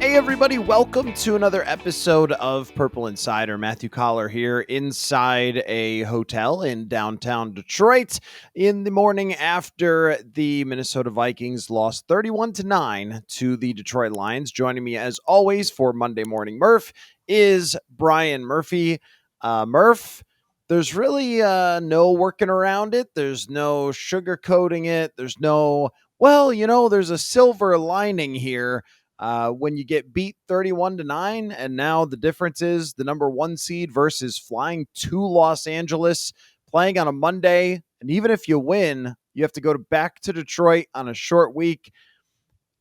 Hey everybody, welcome to another episode of Purple Insider. Matthew Coller here inside a hotel in downtown Detroit in the morning after the Minnesota Vikings lost 31-9 to the Detroit Lions. Joining me as always for Monday Morning Murph is Brian Murphy. Murph, there's really no working around it. There's no sugarcoating it. There's no, there's a silver lining here when you get beat 31-9, and now the difference is the number one seed versus flying to Los Angeles, playing on a Monday. And even if you win, you have to go back to Detroit on a short week.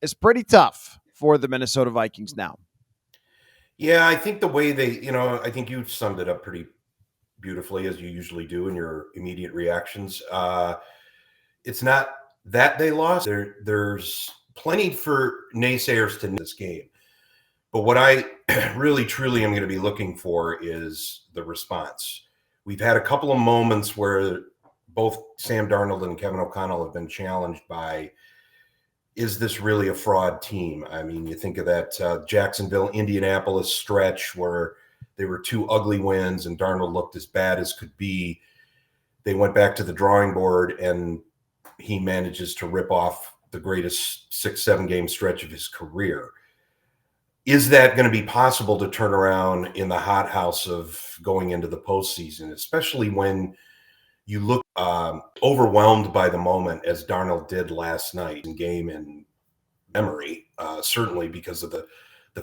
It's pretty tough for the Minnesota Vikings now. Yeah, I think the way I think you summed it up pretty beautifully, as you usually do in your immediate reactions. It's not that they lost. There's plenty for naysayers to this game. But what I really, truly am going to be looking for is the response. We've had a couple of moments where both Sam Darnold and Kevin O'Connell have been challenged by, is this really a fraud team? I mean, you think of that Jacksonville, Indianapolis stretch where they were two ugly wins and Darnold looked as bad as could be. They went back to the drawing board and he manages to rip off the greatest 6-7 game stretch of his career. Is that going to be possible to turn around in the hothouse of going into the postseason, especially when you look overwhelmed by the moment as Darnold did last night in game and memory, certainly because of the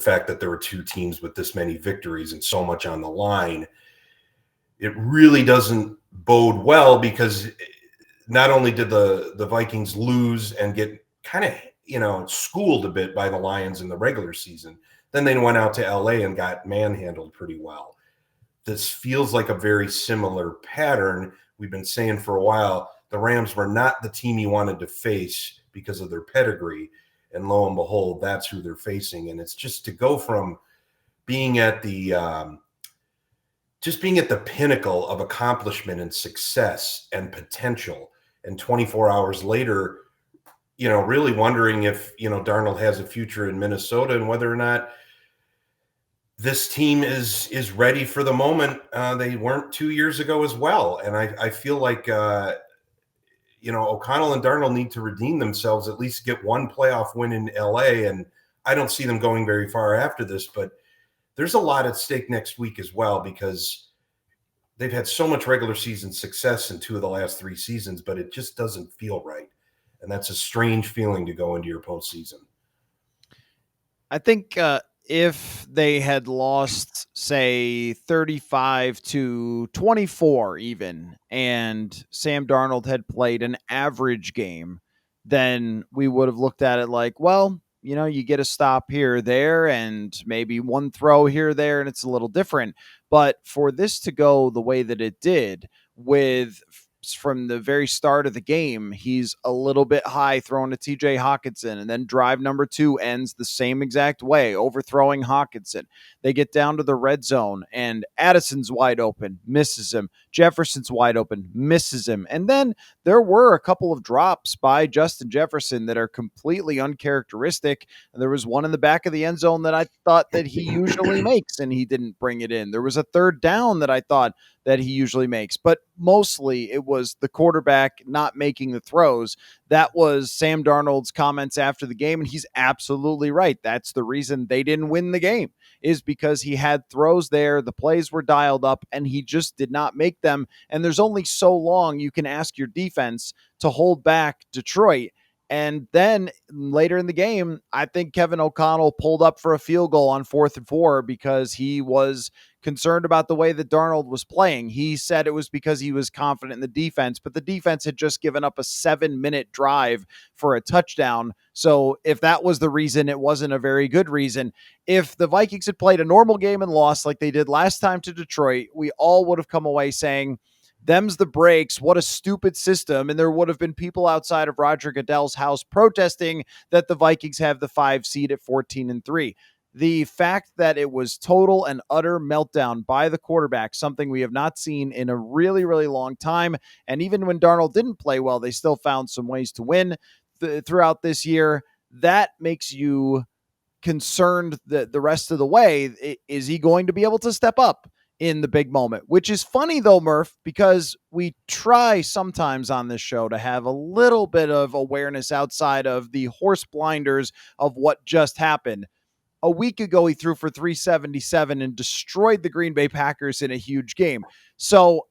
fact that there were two teams with this many victories and so much on the line. It really doesn't bode well because not only did the Vikings lose and get kind of, schooled a bit by the Lions in the regular season, then they went out to LA and got manhandled pretty well. This feels like a very similar pattern. We've been saying for a while, the Rams were not the team you wanted to face because of their pedigree. And lo and behold, that's who they're facing. And it's just to go from being at the pinnacle of accomplishment and success and potential, and 24 hours later, really wondering if, Darnold has a future in Minnesota and whether or not this team is ready for the moment. They weren't 2 years ago as well. And I feel like, O'Connell and Darnold need to redeem themselves, at least get one playoff win in LA. And I don't see them going very far after this, but there's a lot at stake next week as well, because they've had so much regular season success in 2 of the last 3 seasons, but it just doesn't feel right. And that's a strange feeling to go into your postseason. I think if they had lost, say, 35-24 even, and Sam Darnold had played an average game, then we would have looked at it like, well, you get a stop here or there and maybe one throw here or there, and it's a little different. But for this to go the way that it did, with from the very start of the game, he's a little bit high throwing to TJ Hawkinson, and then drive number 2 ends the same exact way, overthrowing Hawkinson. They get down to the red zone and Addison's wide open, misses him. Jefferson's wide open, misses him. And then there were a couple of drops by Justin Jefferson that are completely uncharacteristic. And there was one in the back of the end zone that I thought that he usually makes, and he didn't bring it in. There was a third down that I thought that he usually makes, but mostly it was the quarterback not making the throws. That was Sam Darnold's comments after the game, and he's absolutely right. That's the reason they didn't win the game, is because he had throws there, the plays were dialed up, and he just did not make them. And there's only so long you can ask your defense to hold back Detroit. And then later in the game, I think Kevin O'Connell pulled up for a field goal on 4th and 4 because he was concerned about the way that Darnold was playing. He said it was because he was confident in the defense, but the defense had just given up a 7-minute drive for a touchdown. So if that was the reason, it wasn't a very good reason. If the Vikings had played a normal game and lost like they did last time to Detroit, we all would have come away saying, them's the breaks. What a stupid system. And there would have been people outside of Roger Goodell's house protesting that the Vikings have the 5 seed at 14-3. The fact that it was total and utter meltdown by the quarterback, something we have not seen in a really, really long time. And even when Darnold didn't play well, they still found some ways to win throughout this year. That makes you concerned that the rest of the way, is he going to be able to step up in the big moment? Which is funny though, Murph, because we try sometimes on this show to have a little bit of awareness outside of the horse blinders of what just happened. A week ago, he threw for 377 and destroyed the Green Bay Packers in a huge game. So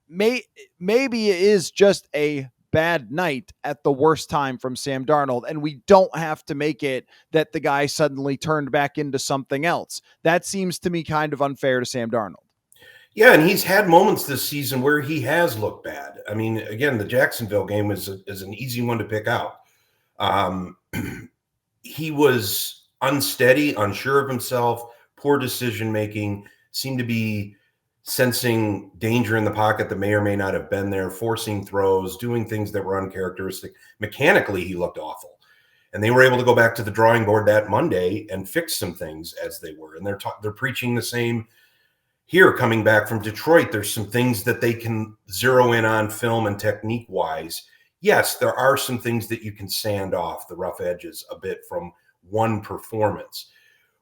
maybe it is just a bad night at the worst time from Sam Darnold, and we don't have to make it that the guy suddenly turned back into something else. That seems to me kind of unfair to Sam Darnold. Yeah, and he's had moments this season where he has looked bad. I mean, again, the Jacksonville game is an easy one to pick out. Um, he was unsteady, unsure of himself, poor decision making, seemed to be sensing danger in the pocket that may or may not have been there, forcing throws, doing things that were uncharacteristic. Mechanically, he looked awful. And they were able to go back to the drawing board that Monday and fix some things as they were. And they're preaching the same here coming back from Detroit. There's some things that they can zero in on film and technique wise. Yes, there are some things that you can sand off the rough edges a bit from one performance.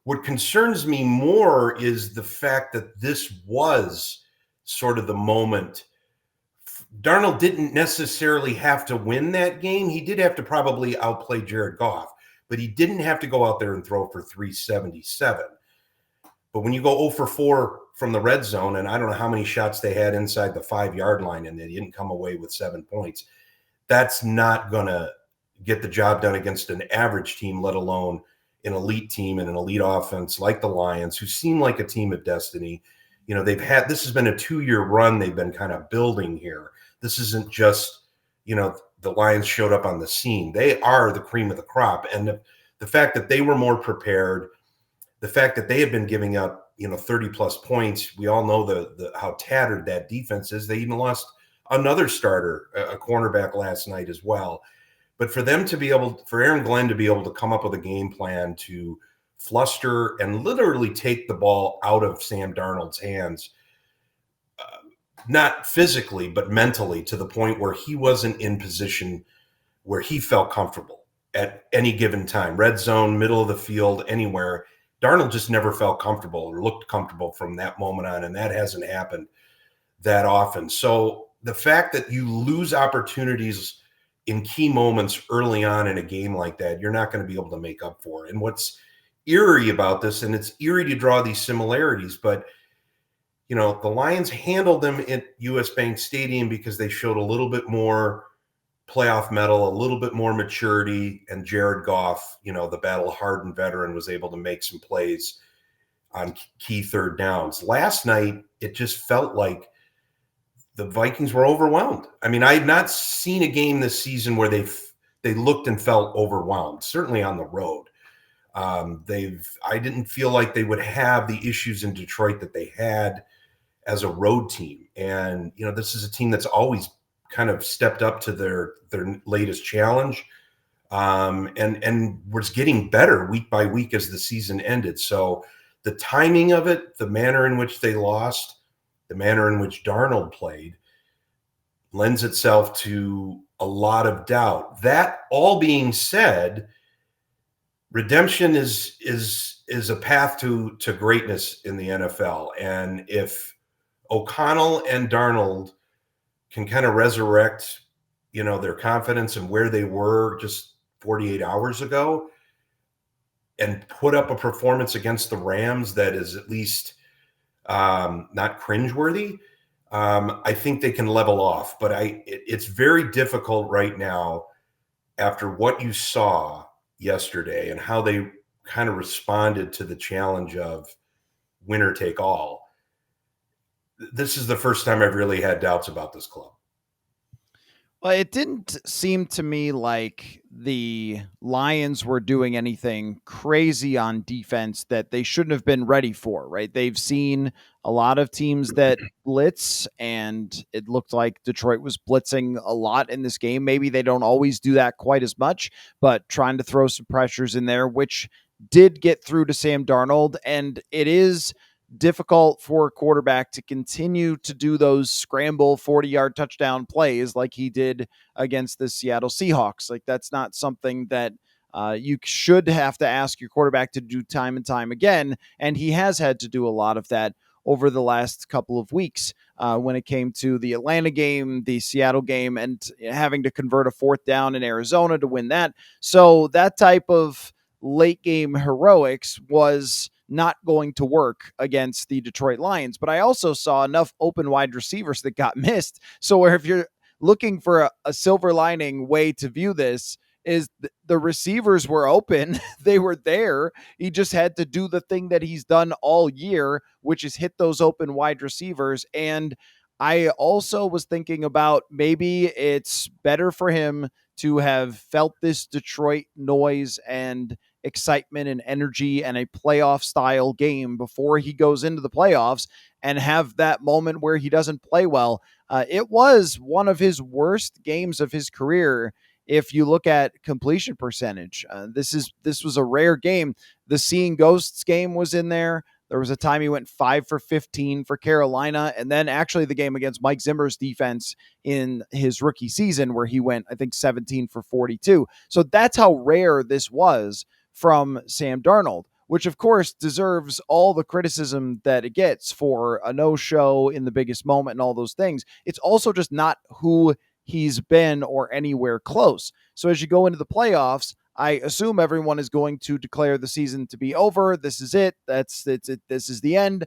What concerns me more is the fact that this was sort of the moment. Darnold didn't necessarily have to win that game. He did have to probably outplay Jared Goff, but he didn't have to go out there and throw for 377. But when you go 0 for 4 from the red zone, and I don't know how many shots they had inside the 5-yard line, and they didn't come away with 7 points, that's not going to get the job done against an average team, let alone an elite team and an elite offense like the Lions, who seem like a team of destiny. You know, this has been a 2-year run they've been kind of building here. This isn't just, the Lions showed up on the scene. They are the cream of the crop. And the fact that they were more prepared, the fact that they have been giving up, 30 plus points. We all know how tattered that defense is. They even lost another starter, a cornerback last night as well. But for Aaron Glenn to be able to come up with a game plan to fluster and literally take the ball out of Sam Darnold's hands, not physically, but mentally, to the point where he wasn't in position where he felt comfortable at any given time. Red zone, middle of the field, anywhere. Darnold just never felt comfortable or looked comfortable from that moment on, and that hasn't happened that often. So the fact that you lose opportunities in key moments early on in a game like that, you're not going to be able to make up for. And what's eerie about this, and it's eerie to draw these similarities, but the Lions handled them at US Bank Stadium because they showed a little bit more playoff mettle, a little bit more maturity, and Jared Goff, the battle-hardened veteran, was able to make some plays on key third downs. Last night, it just felt like the Vikings were overwhelmed. I mean, I had not seen a game this season where they looked and felt overwhelmed, certainly on the road. I didn't feel like they would have the issues in Detroit that they had as a road team. And, this is a team that's always kind of stepped up to their latest challenge, and was getting better week by week as the season ended. So the timing of it, the manner in which they lost, the manner in which Darnold played, lends itself to a lot of doubt. That all being said, redemption is a path to greatness in the NFL. And if O'Connell and Darnold can kind of resurrect, their confidence and where they were just 48 hours ago, and put up a performance against the Rams that is at least not cringeworthy, I think they can level off. But it's very difficult right now after what you saw yesterday and how they kind of responded to the challenge of winner take all. This is the first time I've really had doubts about this club. Well, it didn't seem to me like the Lions were doing anything crazy on defense that they shouldn't have been ready for, right? They've seen a lot of teams that blitz, and it looked like Detroit was blitzing a lot in this game. Maybe they don't always do that quite as much, but trying to throw some pressures in there, which did get through to Sam Darnold. And it is difficult for a quarterback to continue to do those scramble 40-yard touchdown plays like he did against the Seattle Seahawks. Like, that's not something that You should have to ask your quarterback to do time and time again, and he has had to do a lot of that over the last couple of weeks when it came to the Atlanta game, the Seattle game, and having to convert a fourth down in Arizona to win that. So that type of late game heroics was not going to work against the Detroit Lions. But I also saw enough open wide receivers that got missed. So where if you're looking for a silver lining way to view this, is the receivers were open. They were there. He just had to do the thing that he's done all year, which is hit those open wide receivers. And I also was thinking about maybe it's better for him to have felt this Detroit noise and excitement and energy and a playoff style game before he goes into the playoffs and have that moment where he doesn't play well. It was one of his worst games of his career if you look at completion percentage. This was a rare game. The Seeing Ghosts game was in there. There was a time he went 5 for 15 for Carolina, and then actually the game against Mike Zimmer's defense in his rookie season where he went, I think, 17 for 42. So that's how rare this was from Sam Darnold, which of course deserves all the criticism that it gets for a no-show in the biggest moment and all those things. It's also just not who he's been or anywhere close. So as you go into the playoffs, I assume everyone is going to declare the season to be over. This is it. That's it. This is the end.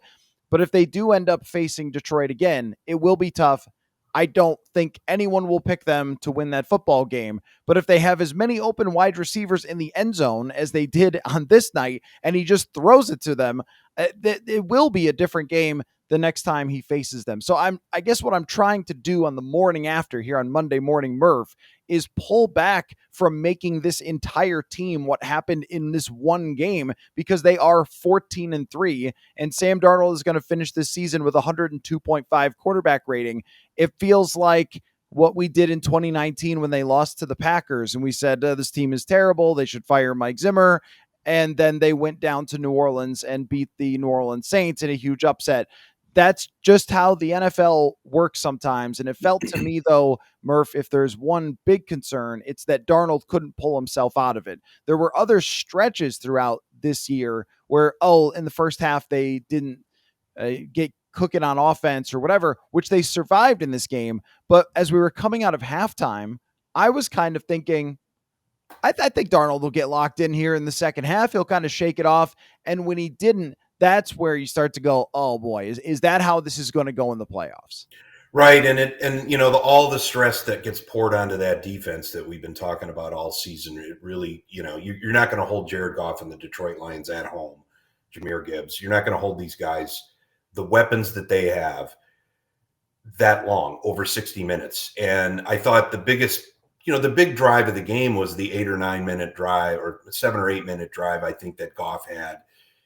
But if they do end up facing Detroit again, it will be tough. I don't think anyone will pick them to win that football game. But if they have as many open wide receivers in the end zone as they did on this night, and he just throws it to them, it will be a different game the next time he faces them. So I guess what I'm trying to do on the morning after here on Monday Morning Murph is pull back from making this entire team what happened in this one game, because they are 14-3 and Sam Darnold is going to finish this season with 102.5 quarterback rating. It feels like what we did in 2019 when they lost to the Packers and we said, this team is terrible, they should fire Mike Zimmer. And then they went down to New Orleans and beat the New Orleans Saints in a huge upset. That's just how the NFL works sometimes. And it felt to me, though, Murph, if there's one big concern, it's that Darnold couldn't pull himself out of it. There were other stretches throughout this year where, in the first half, they didn't get cooking on offense or whatever, which they survived in this game. But as we were coming out of halftime, I was kind of thinking, I think Darnold will get locked in here in the second half. He'll kind of shake it off. And when he didn't, that's where you start to go, oh boy, is that how this is going to go in the playoffs? Right. And all the stress that gets poured onto that defense that we've been talking about all season, it really, you're not going to hold Jared Goff and the Detroit Lions at home, Jahmyr Gibbs. You're not going to hold these guys, the weapons that they have, that long, over 60 minutes. And I thought the big drive of the game was the 8 or 9 minute drive, or 7 or 8 minute drive, I think, that Goff had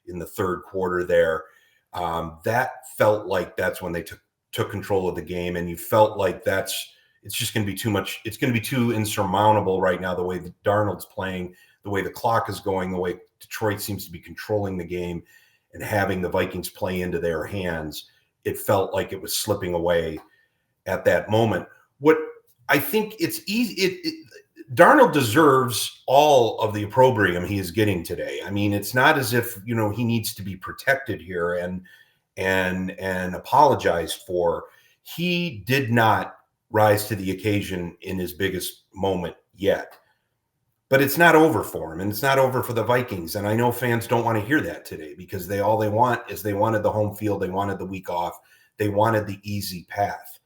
in the third quarter there. That felt like that's when they took control of the game, and you felt like it's just going to be too much. It's going to be too insurmountable right now, the way that Darnold's playing, the way the clock is going, the way Detroit seems to be controlling the game and having the Vikings play into their hands. It felt like it was slipping away at that moment. What I think it's easy. Darnold deserves all of the opprobrium he is getting today. I mean, it's not as if, he needs to be protected here and apologized for. He did not rise to the occasion in his biggest moment yet. But it's not over for him, and it's not over for the Vikings. And I know fans don't want to hear that today, because they wanted the home field, they wanted the week off, they wanted the easy path.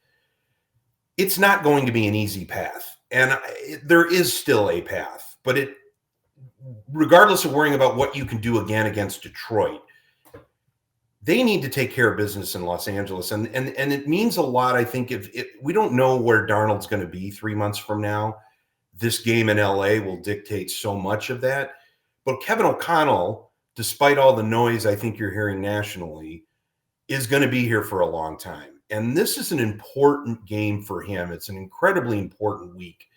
It's not going to be an easy path. And there is still a path, but regardless of worrying about what you can do again against Detroit, they need to take care of business in Los Angeles. And it means a lot, I think, if we don't know where Darnold's going to be 3 months from now. This game in LA will dictate so much of that. But Kevin O'Connell, despite all the noise I think you're hearing nationally, is going to be here for a long time. And this is an important game for him. It's an incredibly important week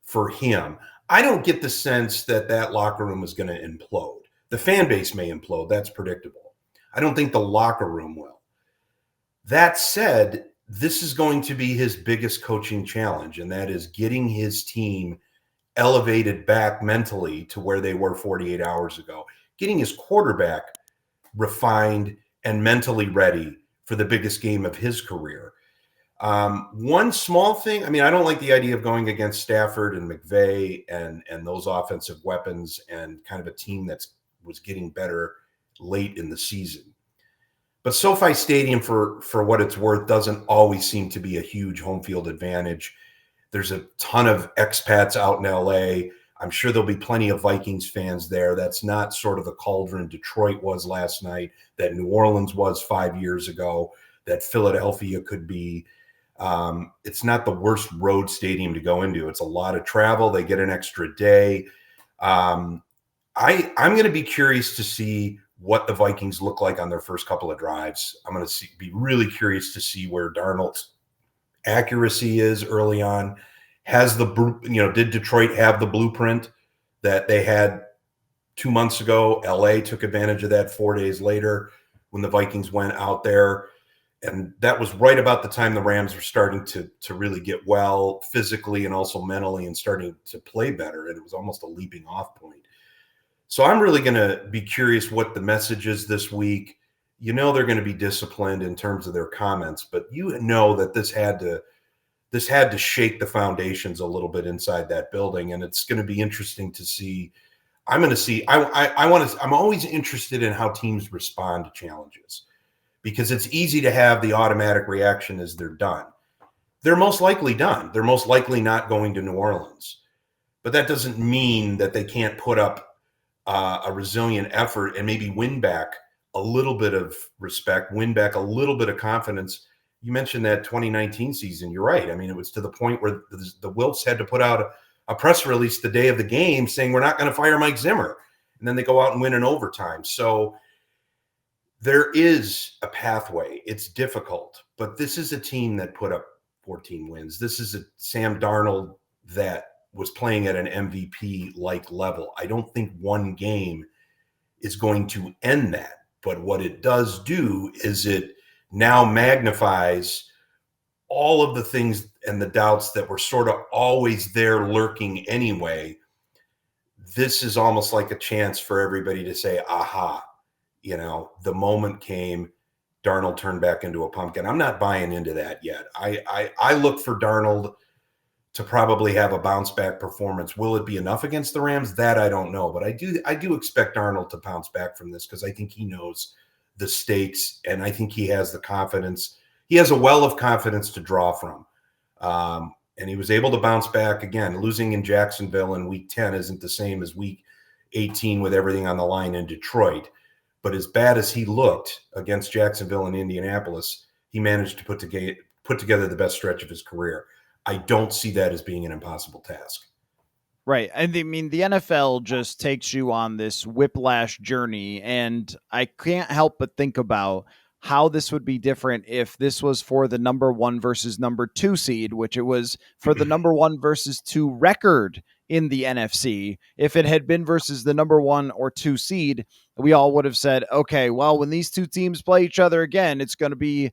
for him. I don't get the sense that locker room is going to implode. The fan base may implode. That's predictable. I don't think the locker room will. That said, this is going to be his biggest coaching challenge, and that is getting his team elevated back mentally to where they were 48 hours ago, getting his quarterback refined and mentally ready for the biggest game of his career. One small thing, I mean, I don't like the idea of going against Stafford and McVay and those offensive weapons and kind of a team that was getting better late in the season. But SoFi Stadium, for what it's worth, doesn't always seem to be a huge home field advantage. There's a ton of expats out in LA. I'm sure there'll be plenty of Vikings fans there. That's not sort of the cauldron Detroit was last night, that New Orleans was 5 years ago, that Philadelphia could be. It's not the worst road stadium to go into. It's a lot of travel. They get an extra day. I'm going to be curious to see what the Vikings look like on their first couple of drives. I'm going to be really curious to see where Darnold's accuracy is early on. Did Detroit have the blueprint that they had 2 months ago? LA took advantage of that 4 days later when the Vikings went out there. And that was right about the time the Rams were starting to really get well physically and also mentally and starting to play better. And it was almost a leaping off point. So I'm really going to be curious what the message is this week. You know, they're going to be disciplined in terms of their comments, but you know that this had to shake the foundations a little bit inside that building. And it's going to be interesting to see. I'm always interested in how teams respond to challenges, because it's easy to have the automatic reaction as they're done. They're most likely done. They're most likely not going to New Orleans, but that doesn't mean that they can't put up a resilient effort and maybe win back a little bit of respect, win back a little bit of confidence. You mentioned that 2019 season. You're right. I mean, it was to the point where the Wilfs had to put out a press release the day of the game saying, we're not going to fire Mike Zimmer. And then they go out and win in overtime. So there is a pathway. It's difficult, but this is a team that put up 14 wins. This is a Sam Darnold that was playing at an MVP-like level. I don't think one game is going to end that. But what it does do is it now magnifies all of the things and the doubts that were sort of always there lurking anyway. This is almost like a chance for everybody to say, aha, the moment came, Darnold turned back into a pumpkin. I'm not buying into that yet. I look for Darnold to probably have a bounce back performance. Will it be enough against the Rams? That I don't know, but I do expect Darnold to bounce back from this, because I think he knows the stakes, and I think he has the confidence. He has a well of confidence to draw from. And he was able to bounce back again. Losing in Jacksonville in week 10 isn't the same as week 18 with everything on the line in Detroit. But as bad as he looked against Jacksonville and Indianapolis, he managed to put together the best stretch of his career. I don't see that as being an impossible task. Right. I mean, the NFL just takes you on this whiplash journey, and I can't help but think about how this would be different if this was for the number 1 versus number 2 seed, which it was for the number 1 versus 2 record in the NFC. If it had been versus the number 1 or 2 seed, we all would have said, okay, well, when these two teams play each other again, it's going to be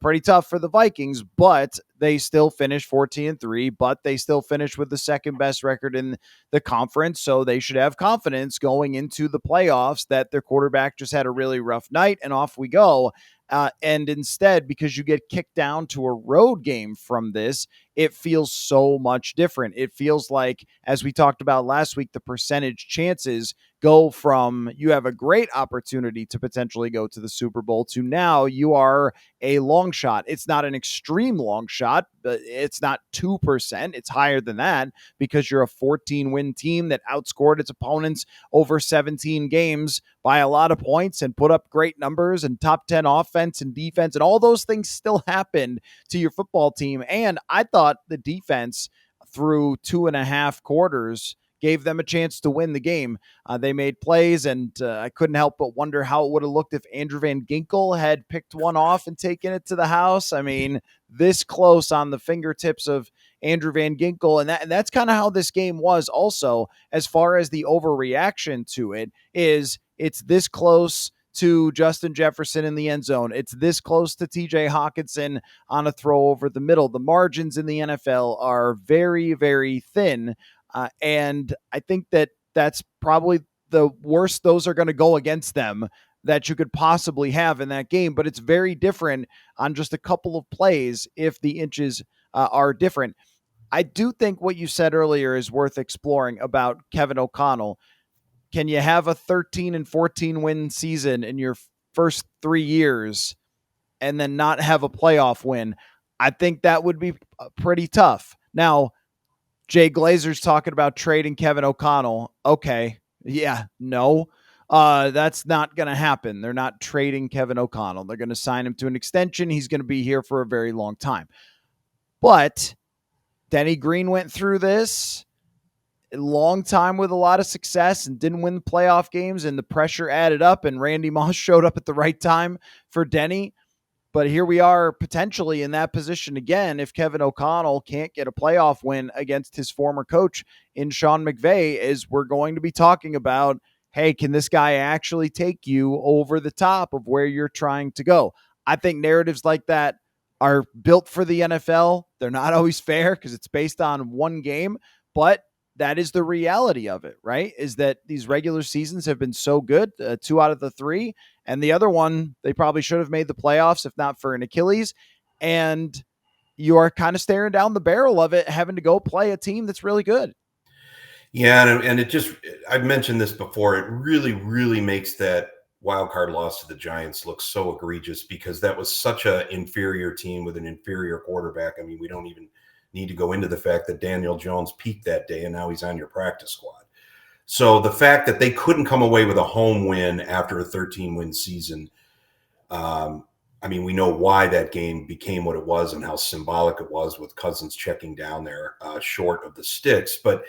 pretty tough for the Vikings, but they still finished 14-3, but they still finished with the second best record in the conference. So they should have confidence going into the playoffs that their quarterback just had a really rough night, and off we go. And instead, because you get kicked down to a road game from this, it feels so much different. It feels like, as we talked about last week, the percentage chances go from you have a great opportunity to potentially go to the Super Bowl to now you are a long shot. It's not an extreme long shot, but it's not 2%. It's higher than that, because you're a 14-win team that outscored its opponents over 17 games by a lot of points and put up great numbers and top 10 offense and defense, and all those things still happened to your football team. And I thought the defense through 2.5 quarters gave them a chance to win the game. They made plays, and I couldn't help but wonder how it would have looked if Andrew Van Ginkel had picked one off and taken it to the house. I mean, this close on the fingertips of Andrew Van Ginkel, and that's kind of how this game was also, as far as the overreaction to it is. It's this close to Justin Jefferson in the end zone. It's this close to TJ Hawkinson on a throw over the middle. The margins in the NFL are very, very thin. And I think that that's probably the worst those are going to go against them that you could possibly have in that game. But it's very different on just a couple of plays if the inches are different. I do think what you said earlier is worth exploring about Kevin O'Connell. Can you have a 13 and 14 win season in your first 3 years and then not have a playoff win? I think that would be pretty tough. Now, Jay Glazer's talking about trading Kevin O'Connell. Okay. Yeah, no. That's not going to happen. They're not trading Kevin O'Connell. They're going to sign him to an extension. He's going to be here for a very long time. But Denny Green went through this a long time with a lot of success and didn't win the playoff games, and the pressure added up, and Randy Moss showed up at the right time for Denny. But here we are potentially in that position again if Kevin O'Connell can't get a playoff win against his former coach in Sean McVay, is we're going to be talking about, hey, can this guy actually take you over the top of where you're trying to go? I think narratives like that are built for the NFL. They're not always fair because it's based on one game, but that is the reality of it, right? Is that these regular seasons have been so good, 2 out of the 3, and the other one, they probably should have made the playoffs if not for an Achilles. And you are kind of staring down the barrel of it, having to go play a team that's really good. Yeah, and it just, I've mentioned this before, it really, really makes that wild card loss to the Giants look so egregious because that was such an inferior team with an inferior quarterback. I mean, we don't even need to go into the fact that Daniel Jones peaked that day and now he's on your practice squad. So the fact that they couldn't come away with a home win after a 13-win season, I mean, we know why that game became what it was and how symbolic it was with Cousins checking down there short of the sticks. But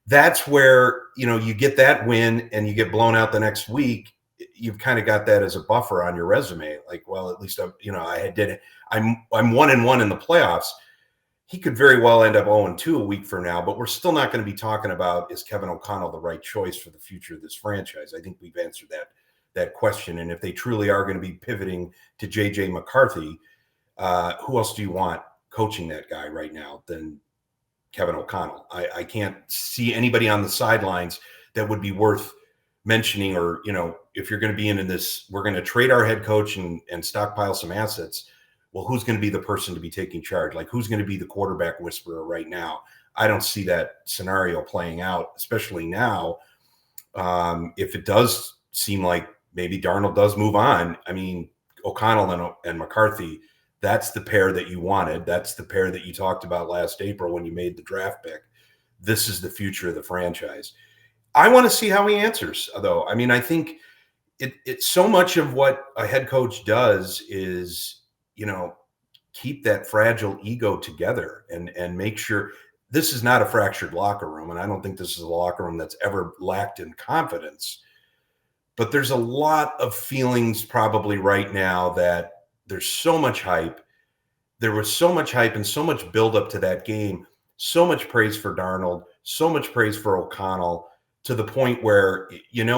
that's where, you get that win and you get blown out the next week. You've kind of got that as a buffer on your resume. Like, well, at least I'm 1-1 in the playoffs. He could very well end up 0-2 a week from now, but we're still not going to be talking about, is Kevin O'Connell the right choice for the future of this franchise? I think we've answered that question. And if they truly are going to be pivoting to J.J. McCarthy, who else do you want coaching that guy right now than Kevin O'Connell? I can't see anybody on the sidelines that would be worth mentioning, or, if you're going to be in this, we're going to trade our head coach and stockpile some assets. Well, who's going to be the person to be taking charge? Like, who's going to be the quarterback whisperer right now? I don't see that scenario playing out, especially now. If it does seem like maybe Darnold does move on, I mean, O'Connell and McCarthy, that's the pair that you wanted. That's the pair that you talked about last April when you made the draft pick. This is the future of the franchise. I want to see how he answers, though. I mean, I think it's so much of what a head coach does is, keep that fragile ego together and make sure this is not a fractured locker room. And I don't think this is a locker room that's ever lacked in confidence. But there's a lot of feelings probably right now that there's so much hype. There was so much hype and so much buildup to that game, so much praise for Darnold, so much praise for O'Connell, to the point where,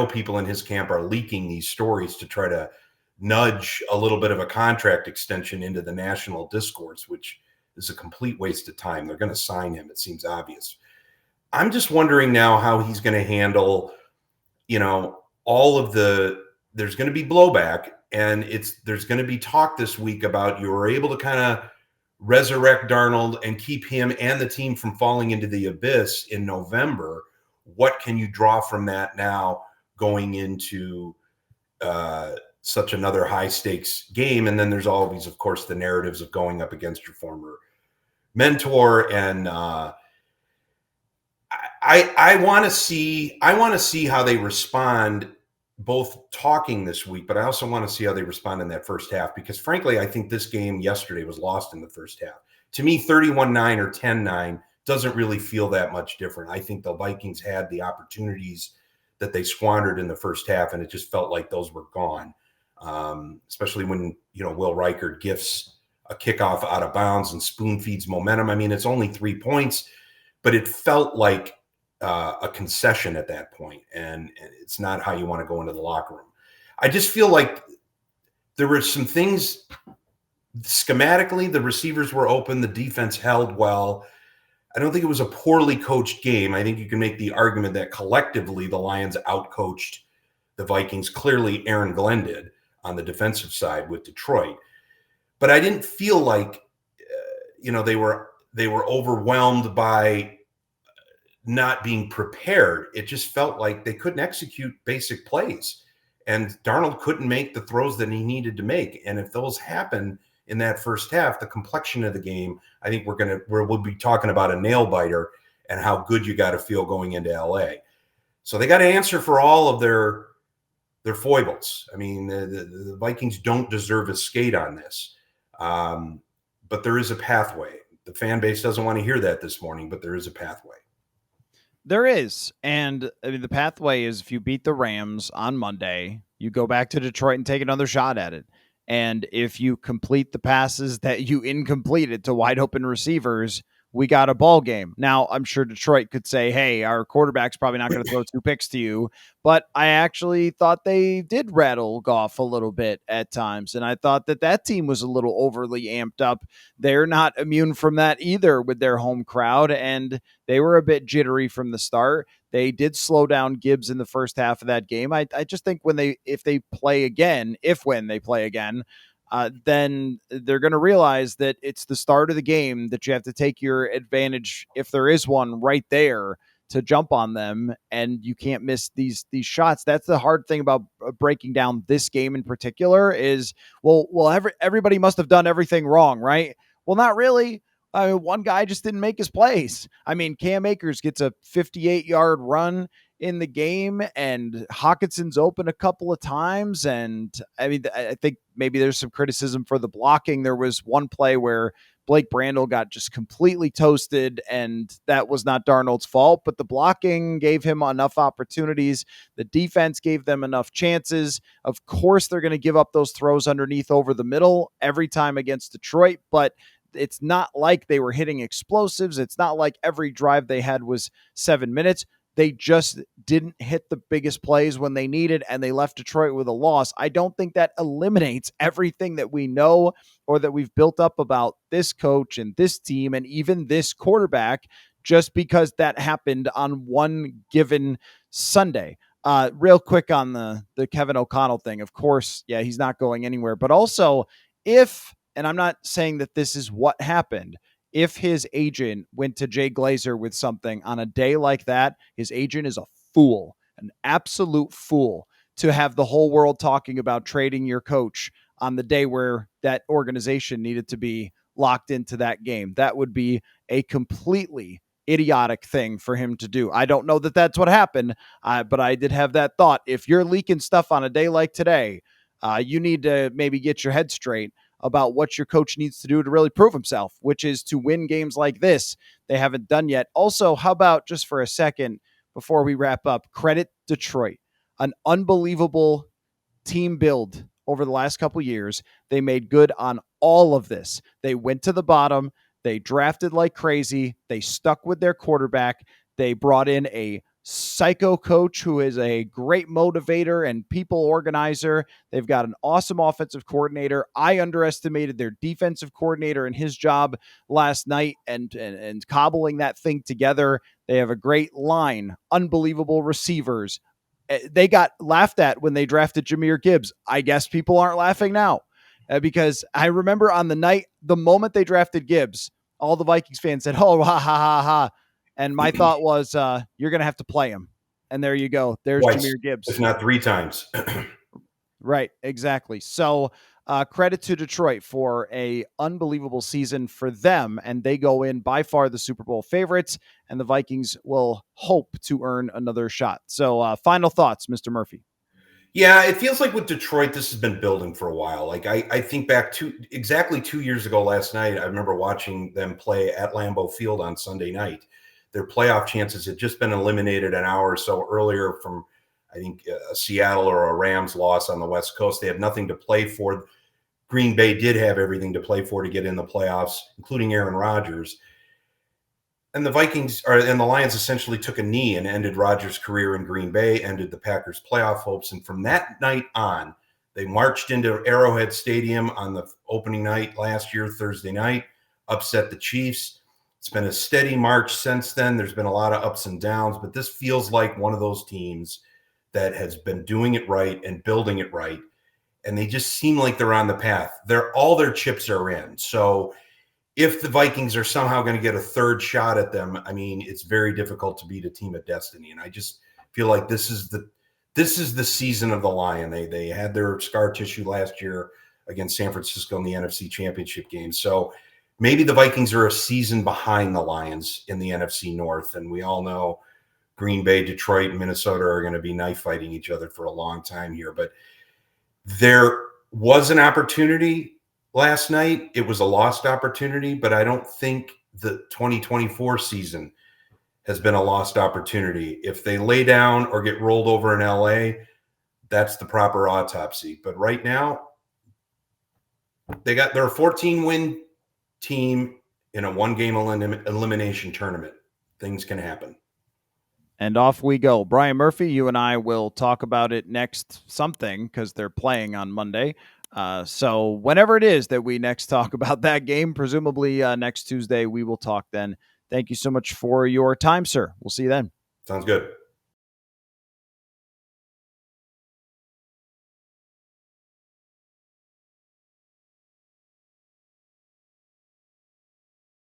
people in his camp are leaking these stories to try to nudge a little bit of a contract extension into the national discourse, which is a complete waste of time. They're going to sign him. It seems obvious. I'm just wondering now how he's going to handle, all of there's going to be blowback, and there's going to be talk this week about you were able to kind of resurrect Darnold and keep him and the team from falling into the abyss in November. What can you draw from that now going into such another high stakes game? And then there's always, of course, the narratives of going up against your former mentor. And I want to see how they respond, both talking this week, but I also want to see how they respond in that first half, because frankly, I think this game yesterday was lost in the first half. To me, 31-9 or 10-9 doesn't really feel that much different. I think the Vikings had the opportunities that they squandered in the first half, and it just felt like those were gone. Especially when, Will Reichard gifts a kickoff out of bounds and spoon feeds momentum. I mean, it's only 3 points, but it felt like a concession at that point, and it's not how you want to go into the locker room. I just feel like there were some things schematically. The receivers were open. The defense held well. I don't think it was a poorly coached game. I think you can make the argument that collectively the Lions outcoached the Vikings. Clearly, Aaron Glenn did on the defensive side with Detroit. But I didn't feel like, they were overwhelmed by not being prepared. It just felt like they couldn't execute basic plays, and Darnold couldn't make the throws that he needed to make. And if those happen in that first half, the complexion of the game, I think we'll be talking about a nail biter and how good you got to feel going into LA. So they got to answer for all of their foibles. I mean, the Vikings don't deserve a skate on this, but there is a pathway. The fan base doesn't want to hear that this morning, but there is a pathway. There is. And I mean, the pathway is if you beat the Rams on Monday, you go back to Detroit and take another shot at it. And if you complete the passes that you incompleted to wide open receivers, we got a ball game. Now, I'm sure Detroit could say, hey, our quarterback's probably not going to throw 2 picks to you. But I actually thought they did rattle Goff a little bit at times. And I thought that team was a little overly amped up. They're not immune from that either with their home crowd. And they were a bit jittery from the start. They did slow down Gibbs in the first half of that game. I just think when they play again, then they're going to realize that it's the start of the game, that you have to take your advantage, if there is one, right there to jump on them, and you can't miss these shots. That's the hard thing about breaking down this game in particular is, everybody must have done everything wrong, right? Well, not really. One guy just didn't make his plays. I mean, Cam Akers gets a 58-yard run in the game, and Hawkinson's open a couple of times. And I mean, I think maybe there's some criticism for the blocking. There was one play where Blake Brandel got just completely toasted, and that was not Darnold's fault, but the blocking gave him enough opportunities. The defense gave them enough chances. Of course, they're going to give up those throws underneath over the middle every time against Detroit, but it's not like they were hitting explosives. It's not like every drive they had was 7 minutes. They just didn't hit the biggest plays when they needed, and they left Detroit with a loss. I don't think that eliminates everything that we know or that we've built up about this coach and this team and even this quarterback just because that happened on one given Sunday. Real quick on the Kevin O'Connell thing. Of course, yeah, he's not going anywhere. But also, and I'm not saying that this is what happened, if his agent went to Jay Glazer with something on a day like that, his agent is a fool, an absolute fool, to have the whole world talking about trading your coach on the day where that organization needed to be locked into that game. That would be a completely idiotic thing for him to do. I don't know that that's what happened, but I did have that thought. If you're leaking stuff on a day like today, you need to maybe get your head straight about what your coach needs to do to really prove himself, which is to win games like this. They haven't done yet. Also, how about just for a second before we wrap up, credit Detroit, an unbelievable team build over the last couple years. They made good on all of this. They went to the bottom. They drafted like crazy. They stuck with their quarterback. They brought in a psycho coach who is a great motivator and people organizer. They've got an awesome offensive coordinator. I underestimated their defensive coordinator and his job last night and cobbling that thing together. They have a great line, unbelievable receivers. They got laughed at when they drafted Jahmyr Gibbs. I guess people aren't laughing now because I remember on the moment they drafted Gibbs, all the Vikings fans said, "Oh, ha, ha, ha, ha." And my thought was, you're going to have to play him. And there you go. There's Twice, Jahmyr Gibbs. if not 3 times. Right, exactly. So credit to Detroit for a unbelievable season for them. And they go in by far the Super Bowl favorites. And the Vikings will hope to earn another shot. So final thoughts, Mr. Murphy. Yeah, it feels like with Detroit, this has been building for a while. Like I think back to exactly 2 years ago last night, I remember watching them play at Lambeau Field on Sunday night. Their playoff chances had just been eliminated an hour or so earlier from, I think, a Seattle or a Rams loss on the West Coast. They had nothing to play for. Green Bay did have everything to play for to get in the playoffs, including Aaron Rodgers. And the Lions essentially took a knee and ended Rodgers' career in Green Bay, ended the Packers' playoff hopes. And from that night on, they marched into Arrowhead Stadium on the opening night last year, Thursday night, upset the Chiefs. It's been a steady march since then. There's been a lot of ups and downs, but this feels like one of those teams that has been doing it right and building it right. And they just seem like they're on the path. All their chips are in. So if the Vikings are somehow going to get a third shot at them, I mean, it's very difficult to beat a team of destiny. And I just feel like this is the season of the Lion. They had their scar tissue last year against San Francisco in the NFC Championship game. So maybe the Vikings are a season behind the Lions in the NFC North. And we all know Green Bay, Detroit, and Minnesota are going to be knife fighting each other for a long time here. But there was an opportunity last night. It was a lost opportunity, but I don't think the 2024 season has been a lost opportunity. If they lay down or get rolled over in LA, that's the proper autopsy. But right now, they're a 14-win team in a one-game elimination tournament. Things can happen. And off we go. Brian Murphy, you and I will talk about it next something because they're playing on Monday. So whenever it is that we next talk about that game, presumably next Tuesday, we will talk then. Thank you so much for your time, sir. We'll see you then. Sounds good.